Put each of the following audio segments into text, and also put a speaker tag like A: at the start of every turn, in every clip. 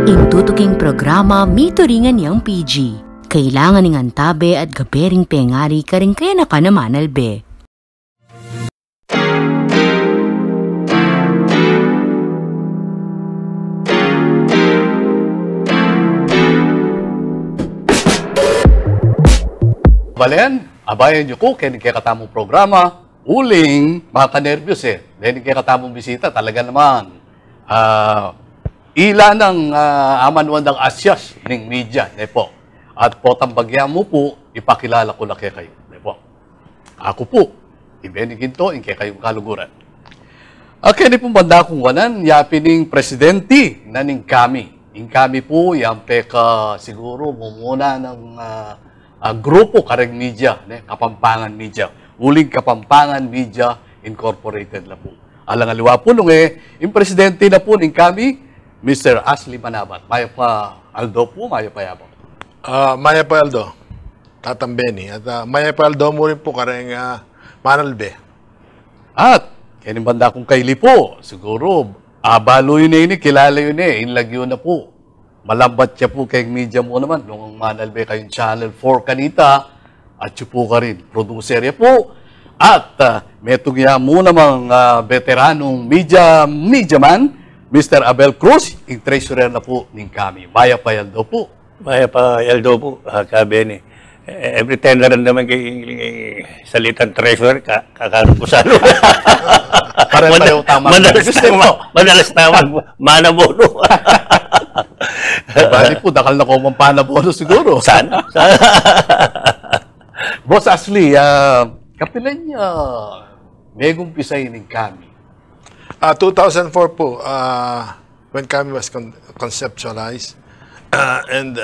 A: Intutuking programa mituringan yang PG. Kailangan ng antabe at gabering pengari karing kaya na kanamanalbe.
B: Balen, abayan niyo ko kaya katamong programa. Uling, mga ka-nervyos Dahil katamong bisita, talaga naman. Ila ng amanwandang asyas ng media, po. At po tambagyan mo po, ipakilala ko na kayo, po. Ako po, ibenigin to, kaya kayong kaluguran. Kaya pong banda kong wanan, yapining presidente na ning kami. Ing kami po, yan peka siguro mumuna ng grupo kareng media, Kapampangan Media. Uling Kapampangan Media Incorporated na po. Alang aliwa po nung yung presidente na po ng kami, Mr. Asli Manabat. Maya pa Aldo po, maya pa yabang.
C: Maya pa Aldo, tatambeni. At maya pa Aldo mo rin po kareng manalbe.
B: At, kaning banda kong kaili po, siguro, balo yun kilala yun inlagyo na po. Malambat siya po kay media mo naman, nung manalbe kayong Channel 4 kanita, at siya po ka rin, producer niya po. At metong ya mo namang veteranong media man, Mr. Abel Cruz, yung treasurer na po ng kami. Maya pa Yaldo po.
D: Maya pa Yaldo po, kabeni. Every time na rin naman kay salitang treasurer, kakarupusan.
B: Pareho tama.
D: Madalas tawag, manabono.
B: Bali po, dakal na ko mang panabono siguro.
D: Sana?
B: Boss Asli, kapilan niya, may gumpisay ng kami.
C: 2004 po, when kami was conceptualized, and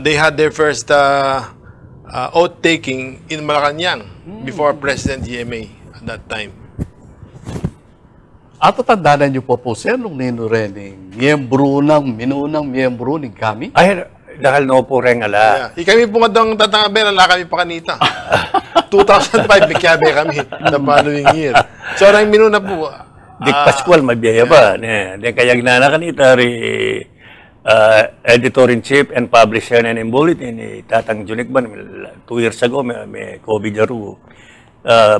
C: they had their first oath-taking in Malacanang before President GMA at that time.
B: At tatandaan niyo po, sir, nung ninurening, minunang miyembro ng kami?
D: Ay, dahil no po rin ala.
C: Yeah. Kami po nga doon tatangabe, ala kami pa kanita. 2005, bikyabe kami the following year. So, nang minuna po.
D: Dik Pascual, mabiyaya ba? Di kayag na kanita, editor-in-chief and publisher na ng bulletin, Tatang Junikban, 2 years ago, may COVID jaru.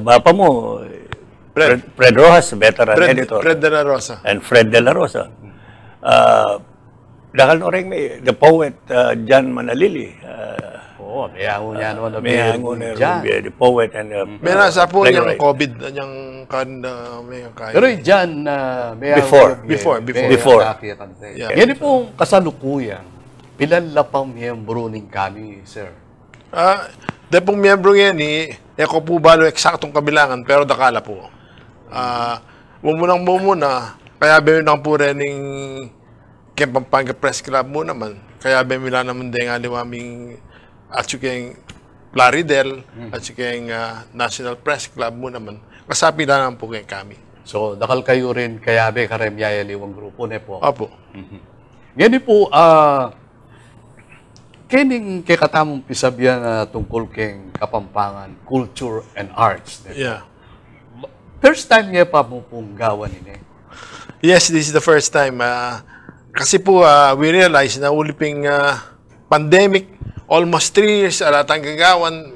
D: Bapa mo, Fred Rojas, veteran editor.
C: Fred de la Rosa.
D: And Fred de la Rosa. Dahil no rin may, the poet, John Manalili.
B: May hango niya naman.
D: May hango na the poet. And
C: may nasa po niyang COVID, niyang may kaya.
B: Pero dyan, may
D: Before.
B: Yeah. Yan pong kasalukuyan, pilan lapang miyembro ng kami, sir?
C: Dahil pong miyembro yan, ako po balo eksaktong kabilangan, pero dakala po. Mumuna, kaya binunang po rin ng Pampanga Press Club mo naman. Kaya binula naman din nga liwaming at yung Plaridel at yung National Press Club mo naman. Kasapi na naman po kami.
B: So, dakal kayo rin kaya be karemyaya liwang grupo ne po?
C: Opo.
B: Ganyan po, kining katamong pisabyan tungkol keng Kapampangan, Culture and Arts.
C: Yeah.
B: First time niya pa mo pong gawan ini?
C: Yes, this is the first time. Kasi po, we realized na uliping pandemic, almost 3 years alatang gagawan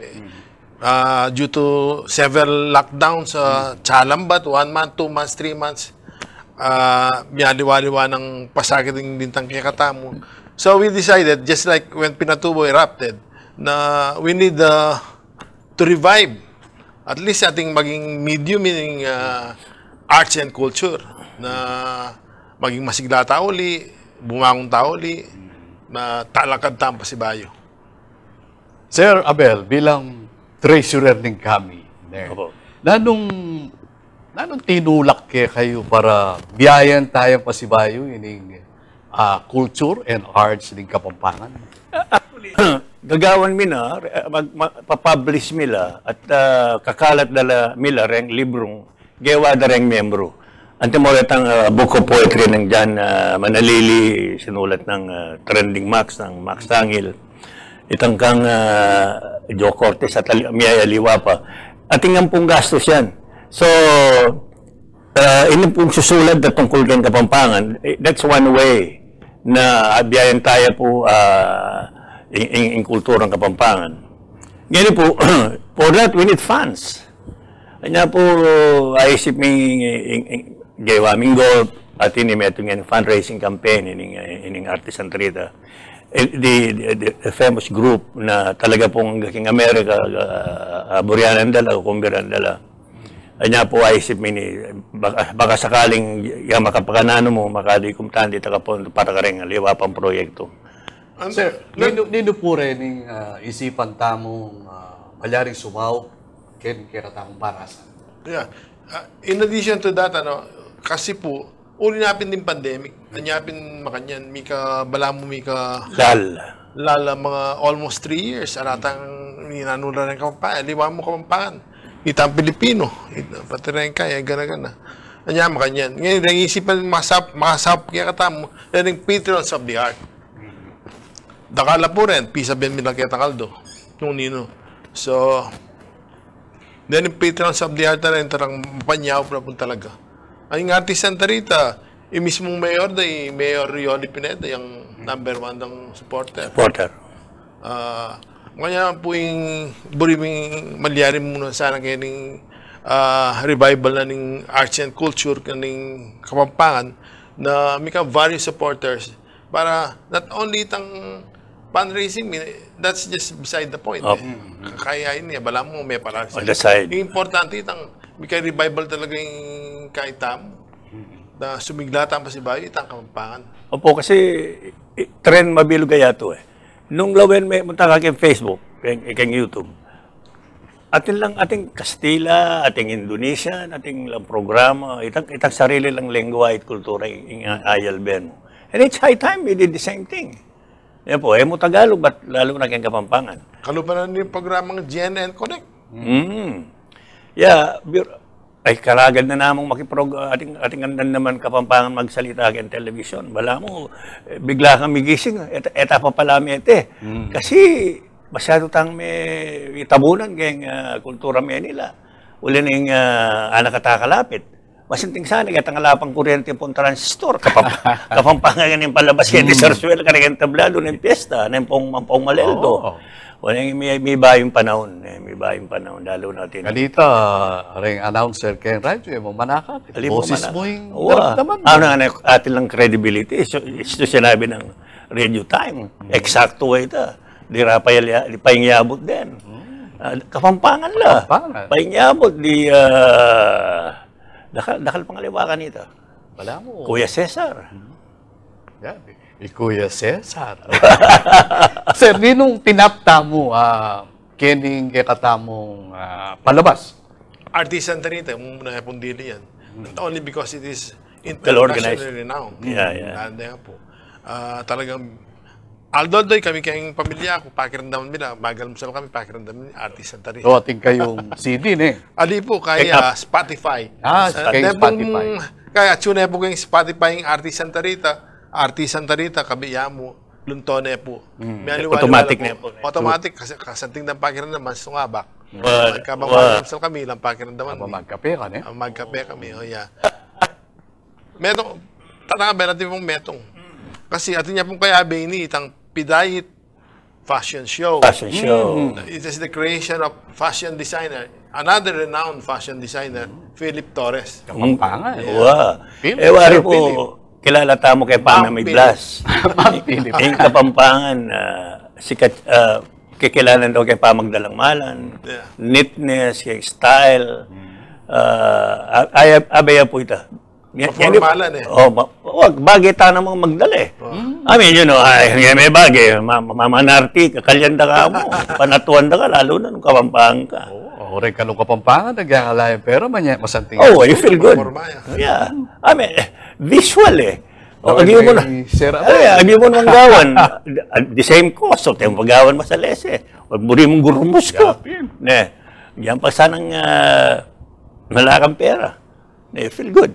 C: due to several lockdowns sa Chalambat, 1 month, 2 months, 3 months. Miyaliwa-liwa ng pasakit ng lintang kikatamo. So we decided, just like when Pinatubo erupted, na we need to revive at least ating maging medium in arts and culture na maging masigla tauli, bumangong tauli, na talakad tang pasibayo.
B: Sir Abel, bilang treasurer ng kami, nanong tinulak kayo para biyayan tayong pasibayo ining culture and arts ng Kapampangan?
D: Actually, gagawan mi na, papublish mila at kakalat dala mila reng librong gawa da reng membro. Ante mo ang book of poetry ng John Manalili, sinulat ng Trending Max, ng Max Tangil. Itang kang Joe Cortez at Miyaya Liwa pa. At tingnan pong gastos yan. So, inyong pong susulat na tungkol kang Kapampangan, that's one way na biyayan tayo po in kulturang Kapampangan. Ngayon po, for that, we need funds. Kanya po, aisip gawa golf at ini metong yung fundraising campaign ining Artisan Trita. The famous group na talaga pong gaking Amerika, Burianan dala, Kumbiran dala. Kanya po aisip baka sakaling makapakanano mo, makadikumtan dito ka po para ka rin liwa pang proyekto.
B: Sir, nino po rin yung isipan tamong malyaring sumaw kaya katamong parasan.
C: Yeah. In addition to that, kasi po, uli napin din pandemic. Anyapin makanyan, mika lala mga almost 3 years. Aratang ninanula ng Kapampangan. Liwa mo Kapampangan. Itang Pilipino. Pati rin kaya, gana-gana. Anya makanyan. Ngayon, nag-iisipan makasap kaya katamo, yung patrons of the art. Dakala po rin, pisa ben milang kaya takaldo. Nung nino. So, then yung patrons of the art na rin, tarang mapanyaw po na po talaga. Ang Artisan Trita, yung mismong mayor Mayor Yoli Pineda, yung #1 ng supporter. Kanya po yung buriming malyarin muna sana kaya ng revival na ng arts and culture kaning Kapampangan na may various supporters para not only itang fundraising, that's just beside the point. Kaya yun niya, bala mo may parang
D: on the side.
C: Yung importante itang may revival talaga yung kaitam na sumiglatan pa si Bayo itang Kapampangan.
D: Opo, kasi trend mabilog kaya ito eh. Nung lawen may munta ka kay Facebook, kay YouTube, ating Kastila, ating Indonesian, ating lang programa, itang sarili lang lengguwa at kultura yung ayalben mo. And it's high time we did the same thing. Yan po, mo Tagalog, ba't lalo na kayong Kapampangan?
C: Kalupanan yung programang GNN Connect.
D: Yeah, ay karagad na namang ating andan naman Kapampangan magsalita kay television. Bala mo, bigla kang migising, etapa pala ete. Kasi masyado tang may tabunan kay kultura may nila. Uli na yung anak katakalapit. Masinting sana, katang alapang kuryente pong transistor. Kapampangan yung palabas kaya di Sarsuel, kanilang tablado ng piyesta, ng pong Maleldo. May bayong panahon. May bayong panahon. Lalo natin.
B: Kalita, ring announcer kay radyo, mo manaka. Boses mo yung daramdaman.
D: Ano atin lang credibility. Ito sinabi ng Radio Time. Eksakto ito. Di pahingyabot din. Kapampangan la. Pahingyabot. Dakal pangaliwakan ito.
B: Wala mo.
D: Kuya Cesar.
B: Yan. Kuya Cesar. Sir, ninong tinapta mo kining katamong palabas?
C: Artisan Trita, muna pong dili yan. Not only because it is
D: well-organized.
C: Renowned.
D: Yeah.
C: Po. Talagang, although kami kayong pamilya, kung pakiramdaman nila, bagal mo kami, pakiramdaman nila, Artisan Trita.
B: So, ating kayong CD,
C: Ali po, kaya Spotify.
B: Kaya Spotify.
C: Kaya, tune po kayong Spotify yung Artisan Trita, kabiyamo, luntone po.
D: Automatic na po.
C: Automatic, kasi kasanting ng pakiramdaman, sungabak. Magkabang kami, lang pakiramdaman.
B: Magkape ka, ne?
C: Magkape kami, yeah. Metong, tatangabay natin pong metong. Kasi atin niya pong kaya ni itang Pidayit Fashion Show. It is the creation of fashion designer, another renowned fashion designer, Philip Torres.
B: Kapampangan.
D: Wow. Wari po, kilala tamo kay Pamela Blas. Yung Kapampangan, sikat, kikilalan daw kay Pamagdalang Malan, neatness, kay style, abaya po ito.
C: Formalan
D: bagay ta namang magdala may bagay, mamanarti, kalyanda ka mo, panatuan da ka, lalo na nung Kapampangan ka.
B: Ore ka nung Kapampangan, nagyakalaya, pero masanting.
D: You feel good. Yeah. Visual Agi mo na. Agi mo nang gawan. The same cost. So, tayong pagawan masales Huwag buri mong gurumos ko. Yan pa sanang malakang pera. Feel good.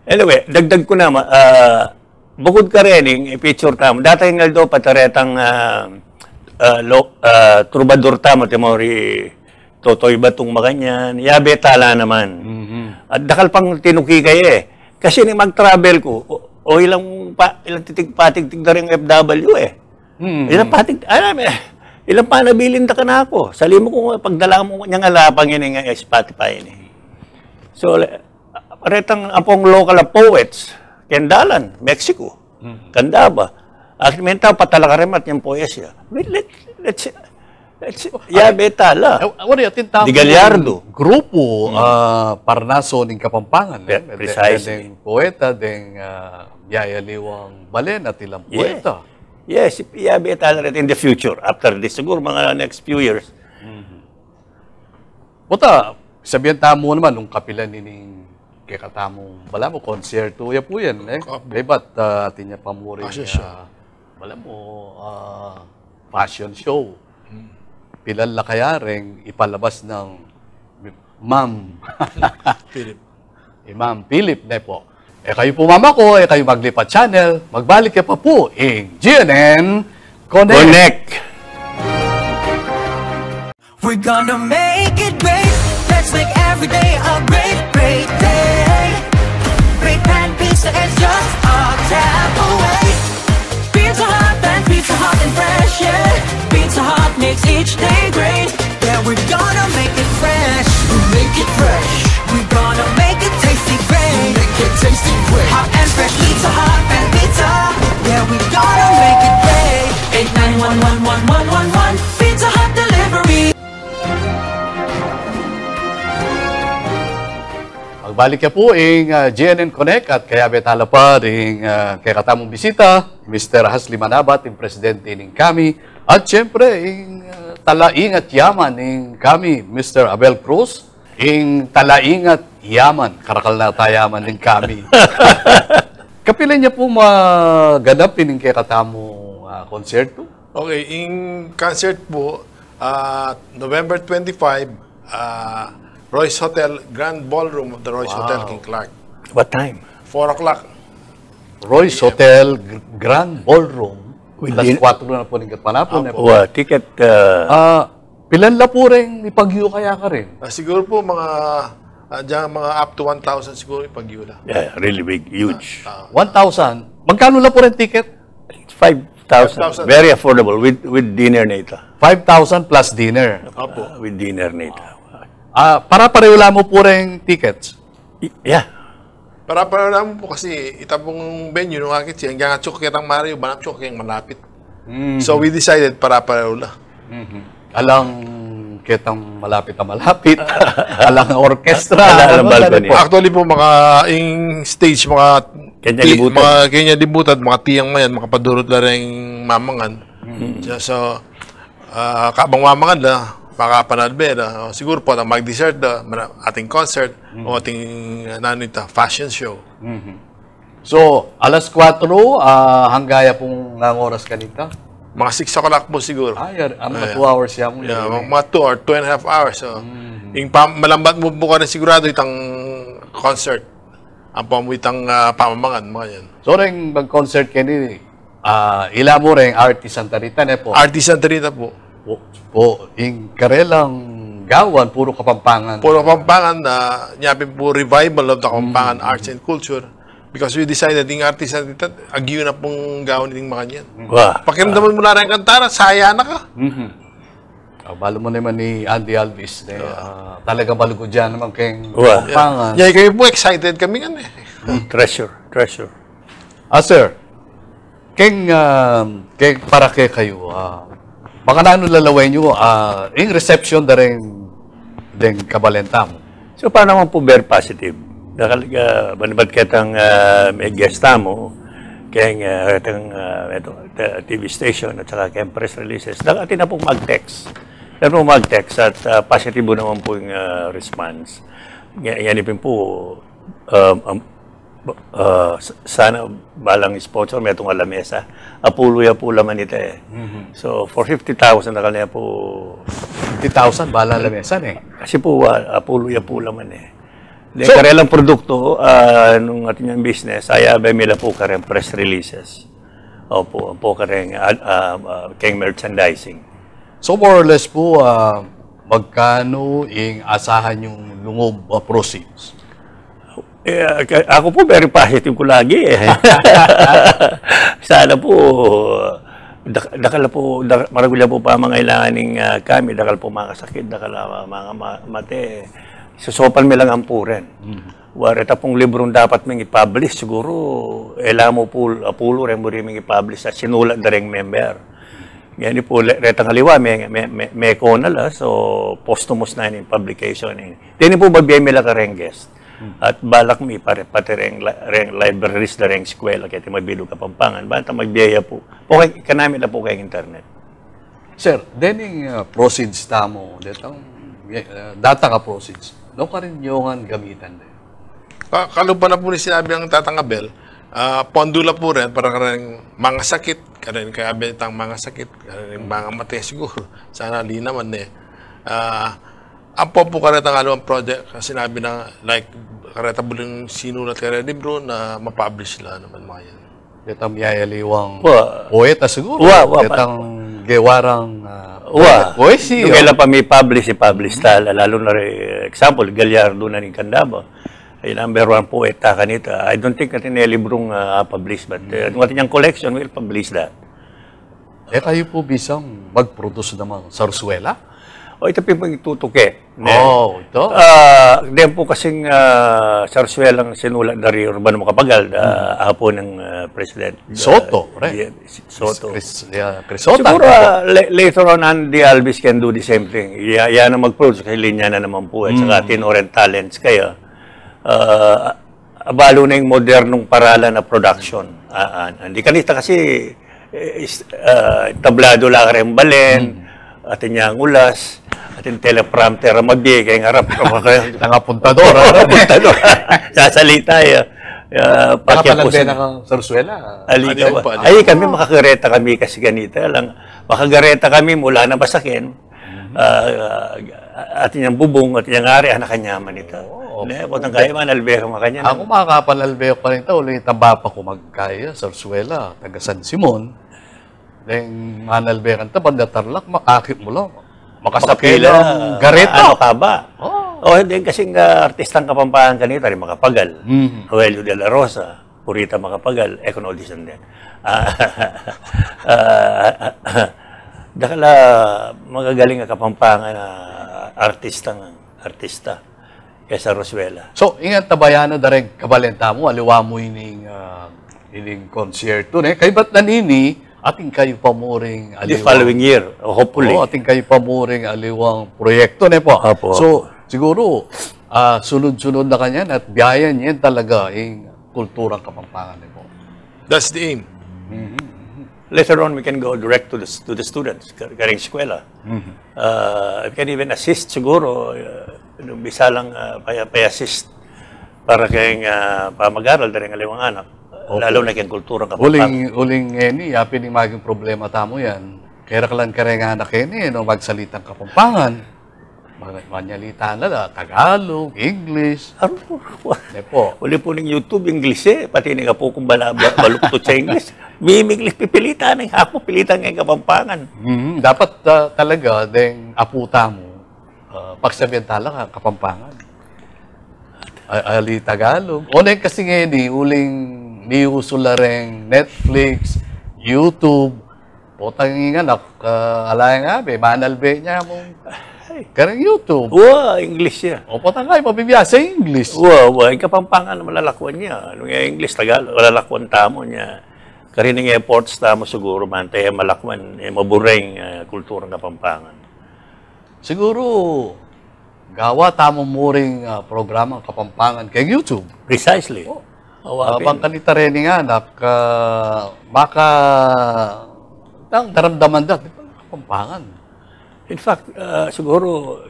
D: Anyway, dagdag ko na. Bukod ka rin, i-picture tamo. Dati nga daw pataretang trubador tamo, timori Totoy Batong Maganyan. Yabe tala naman. At dakal pang tinuki kayo Kasi ni mag-travel ko, O ilang patigtig na rin FW eh. Ilang panabilin ka na ako. Sali mo kung pagdala mo niyang alapang yun yung Spotify ni. So, paretang apong local poets, Kendalan, Mexico, Candaba. At menta patala ka rin at yung poesya. Let's betala. Di Gallardo.
B: Grupo, Parnaso ng Kapampangan.
D: Precisely.
B: Deng poeta, deng yayaliwang balen at ilang poeta.
D: Yes, betala rin in the future. After this, siguro mga next few years.
B: Buta, sabihan tamo naman, nung kapilan nining kakatamong, bala mo, konserto, ya po yan. Ba't atin niya pamuri, bala mo, fashion show. Pilala kaya rin ipalabas ng Ma'am Imam Philip na po. Kayo po mama ko, kayo maglipat channel, magbalik ka pa po in GNN Connect.
E: We're gonna make it great. Let's make every day a great, great day. Great Pan Pizza is just a tap away. Pizza Hut and fresh, yeah. Pizza Hut makes each day great. Yeah, we're gonna make it fresh. We'll make it fresh. We're gonna make it tasty great. We'll make it tasty great. Hot and fresh Pizza Hut and pizza. Yeah, we're gonna make it great. 8911111 Pizza Hut Delivery.
B: Magbalik ka po in GNN Connect at kaya betala pa rin kay katamong bisita, Mr. Hasli Manabat, yung presidente ng kami. At syempre, yung talaing at yaman ng kami, Mr. Abel Cruz, yung talaing at yaman, karakal na tayaman ng kami. Kapilan niya po maganapin yung kay katamong konserto?
C: Okay, in concert po, November 25, Royce Hotel, Grand Ballroom of the Royce Hotel, King Clark.
D: What time?
C: 4 o'clock.
B: Royce Hotel, Grand Ballroom. Alas 4 na po ng katpanapon.
D: Ticket.
B: Pilan la po rin ipagyo kaya ka rin?
C: Siguro po mga up to 1,000 siguro ipagyo.
D: Yeah, really big, huge.
B: 1,000. Magkano la po rin ticket?
D: 5,000. Very affordable with dinner na ito.
B: 5,000 plus dinner.
D: With dinner na ito.
B: Para-pareho lang mo po rin tickets?
D: Yeah.
C: Para naman po kasi itabong venue nung akit siya, hanggang atsok kitang Mario, banap tsok kayang malapit. So we decided para-pareho lang.
B: Alang kitang malapit. Alang orkestra.
C: Actually po, mga yung stage, mga Kenya Libutan, mga tiyang mayan, makapadurot na rin mamangan. So, kabang mamangan na, makapanalbe, siguro po na mag-dessert ating concert o ating fashion show.
B: So, alas 4, hanggaya pong oras kanita?
C: Mga 6 o'clock po siguro.
B: Mga 2 hours yan mo.
C: Mga 2 or 2.5 hours. So, yung malambat mo po ka na sigurado itang concert. Ang pamuitang pamamangan, mga yan.
B: So, rin mag-concert kayo ila mo rin artist Santa Rita na po?
C: Artist Santa Rita po.
B: Po, yung karelang gawan, puro Kapampangan.
C: Puro Kapampangan na nyapin po revival of the Kapampangan arts and culture because we decided yung artist na dito, agyo na pong gawan ng mga yan. Pakiramdaman mo na rin kantara, saya na ka.
B: Balo mo naman ni Andy Alvis, talaga balugo dyan naman kayong Kapampangan.
C: Yeah, kayo po excited kami nga
D: Treasure.
B: Sir, para kayo, baka na lalaway nyo, yung reception na rin kabalenta mo.
D: So, paano naman po very positive? Banabat kitang may gesta mo, kaya itong TV station at saka kaya press releases. Atin na pong mag-text. At positive naman po yung response. Yan po, sana balang sponsor may itong alamesa. Apuluya po laman ito eh. So, for 50,000 na kanila po.
B: 50,000 bala lamesa
D: Kasi po, apuluya po laman eh. So, karelang produkto, nung ating yung business, ay mila po kareng press releases. Opo, po kareng keng merchandising.
B: So, more or less po, magkano yung asahan yung lungob proceeds?
D: Ako po very positive ko lagi eh. Sana po maragula po pa mga ilaaning kami, dakal po mga kasakit, dakal mga mate, susopan mi lang ang puren. Wareta pong librong dapat ming i-publish, siguro, elamo po, apulo rin mo rin ming i-publish at sinulat na rin member. Yan po, retang haliwa, may konala, so posthumous na yung publication. Dini po babiyay mila ka rin guest. At balak mi pati rin libraries na rin eskwela kaya mabilog Kapampangan. Banta magbiyaya po. Okay, kanami na po kayong internet.
B: Sir, dening proceeds tamo, data ka proceeds, no ka rin yung gamitan.
C: Kalupa na po ni sinabi ang Tatangabel, pondula po rin para karing mga sakit, karing kayabitang mga sakit, karing mga mate siguro. Sana di naman eh. Ang po karetang alawang project, sinabi na like kareta buling sinulat kaya libro na mapublish sila naman mga yan.
B: Detang yayaliwang poeta siguro. Detang gewarang poesi.
D: Nung kailan pa may publish tala, lalo na rin, example, Gallardo na rin Candaba. Ay number 1 poeta kanita. I don't think natin yung librong publish, but nung ating yung collection, we'll publish that.
B: Kayo po bisang mag-produce naman sarsuela?
D: O ito po yung tutuke.
B: Ito?
D: Then po kasing sarsuelang sinulat na rin Urbano Macapagal, apo ng President
B: Soto,
D: Soto.
B: Crisota.
D: Siguro later on, Andy Alvis can do the same thing. Yan ang mag-produce, kaya linya na naman po. At saka Tinorent Talents, kaya abalo na yung modernong paralan na production. Hindi kanita kasi tablado lang rin balen, atin niya ang ulas, atin teleprompter ang mabigay, kaya harap
B: ang apuntador.
D: Sasalita
B: Nakapalalbe na kang sarsuela.
D: Ay, kami makakareta kami kasi ganito lang. Makagareta kami mula na basakin, atin yung bubong, atin yung ari, anak kanyaman ito. Kung ang kaya man, albero makanya.
B: Ako makakapalalbeo pa rin ito. Ulit tamba pa ko magkaya, sarsuela, taga San Simon. Then, manalberan ito, banda Tarlac, makakit mo lang. Makasapila ang gareta.
D: Ano ka ba? Hindi kasing artistang Kapampangan kanita rin Macapagal. Joelio de la Rosa, Purita Macapagal, Econ audition din. Dakala magagaling ang Kapampangan na artista kaysa Roswela.
B: So, ingat tabayano da rin kabalenta mo, aliwa mo ining konsyerto. Kaya ba't nanini, ating kayo pamuring aliwang...
D: The following year, hopefully.
B: Ating kayo pamuring aliwang proyekto.
D: Opo.
B: So, siguro, sunod-sunod na kanyan at biyayan yan talaga yung kulturang Kapampangan.
C: That's the aim.
D: Later on, we can go direct to the students, karing eskwela. We can even assist siguro, bisa lang pay-assist para kayong mag-aral na rin aliwang anak. Lalo na kayong kulturang Kapampangan.
B: Uling ni, yapin yung maging problema tamo yan. Kaya kalang karenganak ni, magsalitang Kapampangan. Manyalitan na, Tagalog, English.
D: Po. Uli po ng YouTube, English pati nga po kung baluktot sa English. English pipilitan, ako pilitan ng Kapampangan.
B: Dapat talaga, deng aputa mo, pagsabihan talaga, Kapampangan. Ali Tagalog. Unay kasi ngayon, uling niuso la rin Netflix, YouTube, potang nga, alay nga, manalbe niya mo. Karang YouTube.
D: English siya.
B: Potang nga, mabibiyasa sa English.
D: Yung Kapampangan malalakwan niya. English, Tagalog, malalakwan tamo niya. Karining efforts tamo siguro, mantay malakwan, maburing kulturang Kapampangan.
B: Siguro, gawa tamo muring programa Kapampangan kay YouTube.
D: Precisely.
B: Bang kanita rin nga, baka daramdaman da, Kapampangan.
D: In fact, siguro,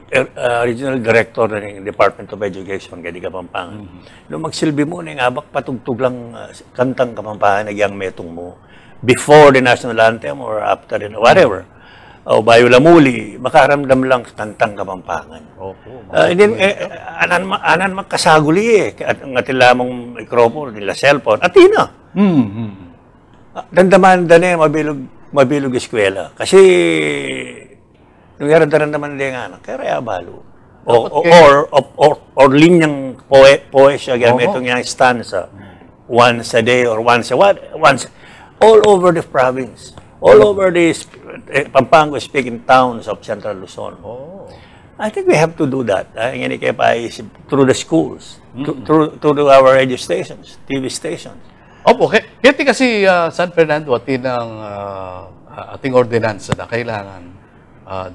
D: Regional Director ng Department of Education kay Kapampangan. Nung magsilbi mo, abak patugtog lang kantang Kapampangan, nagyang metong mo, before the national anthem or after, whatever. O bayo lamuli, makaramdam lang kantang Kapampangan. Anan magkasaguli at ang ating lamang microphone, nila cellphone, atina. Dandaman na mabilog eskwela. Kasi, nung yaran naman din nga, kaya balo. Or linyang poesya gamit itong yung stanza. Once a day or once all over the province. All over the Pampanga-speaking towns of Central Luzon. I think we have to do that. Through the schools, through our radio stations, TV stations.
B: Opo, kaya kasi San Fernando ating ordinansa na kailangan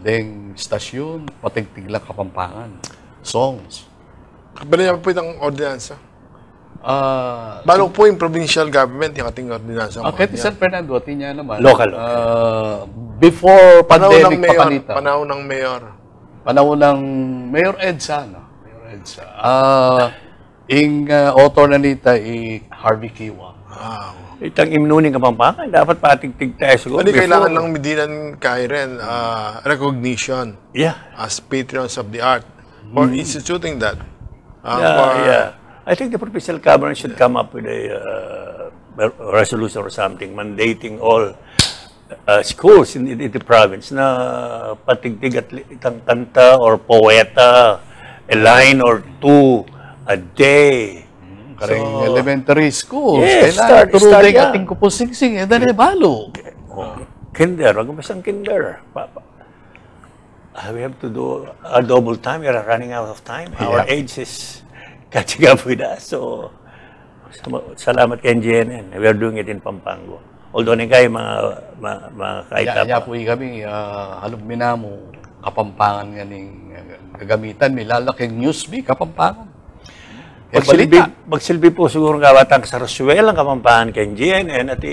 B: ding stasyon, patigtig lang Kapampangan, songs.
C: Kabalihan po itong ordinansa. Balo po yung provincial government, yung ating ordinansa.
B: Kahit San Fernando, atin niya naman.
D: Local.
B: Before pandemic papanita.
C: Panahon ng mayor.
B: Panahon ng Mayor Edsa, no? Mayor Edsa. Author na nita, Harvey Kiwa.
C: Wow.
D: Itang imnuning Kapampangan, dapat patigtig tayo siguro.
C: Kailangan ng Medinan Kairen recognition as patrons of the art for instituting that.
D: I think the provincial government should come up with a resolution or something mandating all schools in the province na patigtig at itang kanta or poeta, a line or two a day.
B: Karing elementary schools.
D: Yes,
B: start
D: yan.
B: ating kupusingsing. Dali balo.
D: Kinder, wag mo siyang kinder. We have to do a double time. We are running out of time. Our age is catching up with us. So, salamat kay NGNN. We are doing it in Pampanga. Although kayo mga kaitap.
B: Kaya po kami, halong minamo, Kapampangan nga ning gagamitan. May lalaking newsbee, Kapampangan.
D: Magsilbi po siguro ng kawatang sa Roswell ang Kapampangan kay NGNN at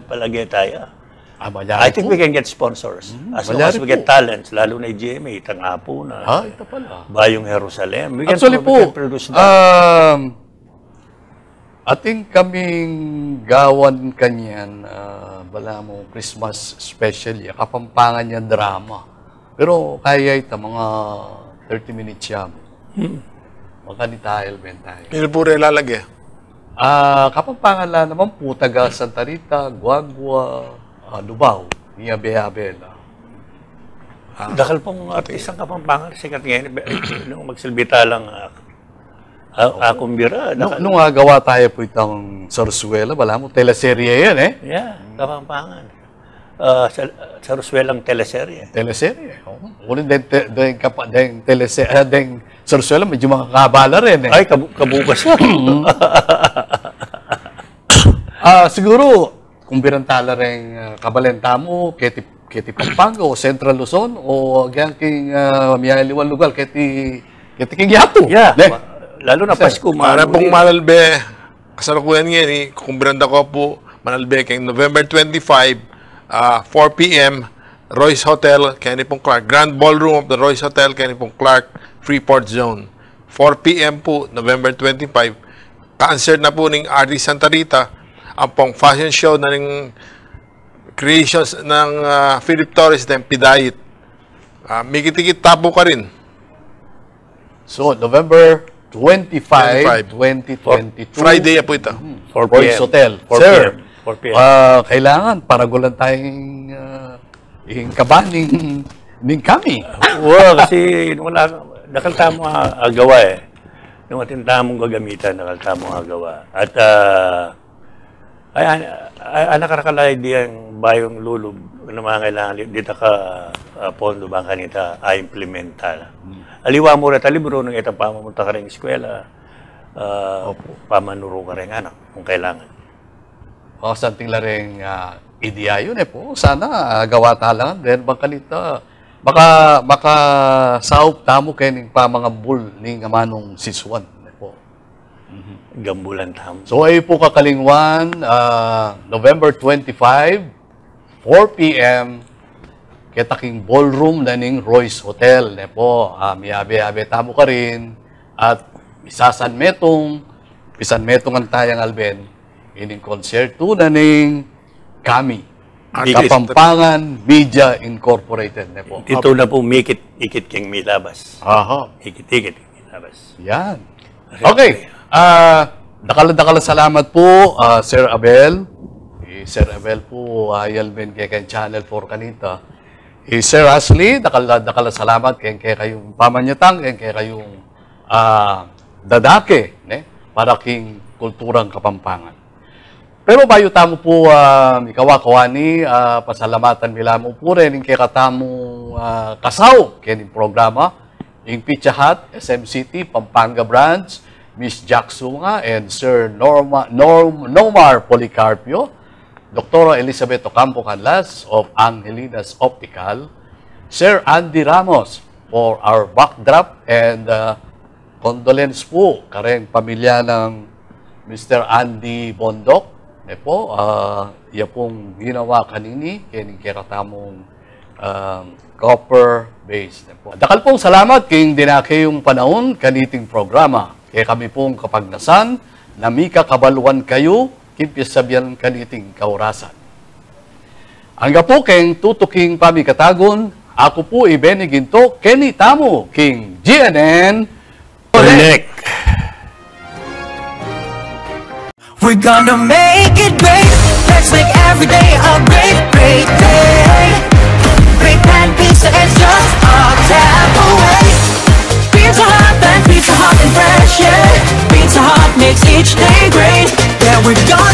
D: palagay tayo. I think we can get sponsors. As long as we get talents, lalo na GMA, Tangapo na,
B: ito pala.
D: Bayong Jerusalem.
B: Actually po,
D: produce that.
B: ating kaming gawan kanyan, bala mo, Christmas special, Kapampangan niya drama. Pero kaya ito, mga 30 minutes siya. Magkanitahil ben tayo.
C: Yun po rin lalagay.
B: Kapampangan lang naman po, taga Santa Rita, Guagua, Lubao, Yabe-Yabe.
D: Dakal pong artistang Kapampangan, sikat ngayon, nung magsilbita lang akong bira.
B: Nung gawa tayo po itong Sarsuela, bala mo, teleserye yan
D: Kapampangan. Sa Roswell ang teleserye.
B: Teleserye. Ulit din teleserye, din Sarsuela, medyo makakabala rin
D: Ay, kabukas na.
B: Siguro, kung birantala rin kabalenta mo, keti Pampanga o Central Luzon, o king miyaliwan lugar, keti king Yapo.
D: Lalo na Pasko.
C: Para pong Manalbe, kasalukuyan ngayon, kung biranda ko po, Manalbe, kay November 25, 4 p.m., Royce Hotel, Kenny Pong Clark. Grand Ballroom of the Royce Hotel, Kenny Pong Clark, Freeport Zone. 4 p.m. po, November 25. Concert na po ng Artie Santa Rita. Ang pong fashion show na ng creations ng Philip Torres ng Pidayit. Mikit-tikit tapo ka rin.
B: So, November 25, 2022.
C: Friday po ito.
D: 4
B: Royce Hotel.
D: 4
B: Sir,
D: p.m. 4 p.m.
B: Kailangan paragulan tayong kabaning ning kami.
D: Kasi wala, nakalta mo agawa Nung atinta mong gagamitan, nakalta mo agawa. At nakarakalay diyang bayong lulub na mga kailangan dito ka pondo ba kanita implemental. Aliwa mo rin libro nung itang pamamunta ka rin eskwela, pamanuro ka rin anak kung kailangan.
B: Something la rin ideya yun po. Sana gawa talang then bangkanita. Baka saup tamo kayo ng pa mga bull ng amanong siswan.
D: Gambulan tamo.
B: So ay po kakalingwan, November 25, 4 p.m. Ketaking ballroom na ning Royce Hotel. Po, miyabe-abe tamo ka rin. At pisan metong ang tayang alben. Ining konserto na ning kami. Kapampangan Media Incorporated. Po.
D: Ito na po, ikit king milabas. Ikit milabas.
B: Yan. Okay. Dakala salamat po, Sir Abel. Sir Abel po, Yalben kay Channel 4 kanita. Sir Ashley, dakala salamat kay kayong pamanyatang, kay kayong dadake, para king kulturang Kapampangan. Pero bayo tamo po ikawakawani, pasalamatan nila mo po rin kay katamo kasaw kaya programa, yung Pichahat, SMCT, Pampanga Branch, Miss Jack Sunga, and Sir Nomar Policarpio, Dr. Elizabeth Ocampo Canlas of Angelinas Optical, Sir Andy Ramos for our backdrop, and condolence po kareng pamilya ng Mr. Andy Bondok. Iya pong ginawa kanini, kaya katamong copper base. Dakal pong salamat king dinake yung panahon kaniting programa. Kaya kami pong kapagnasan, na mika kabaluan kayo, kimpisabihan kaniting kaurasan. Hangga po keng tutuking pamikatagon, ako po ibeniginto, Kenny Tamo, King GNN
D: Connect.
E: We're gonna make it great. Let's make every day a great, great day. Great Pan Pizza is just a tap away. Pizza Hut and fresh, yeah. Pizza Hut makes each day great. Yeah, we're gonna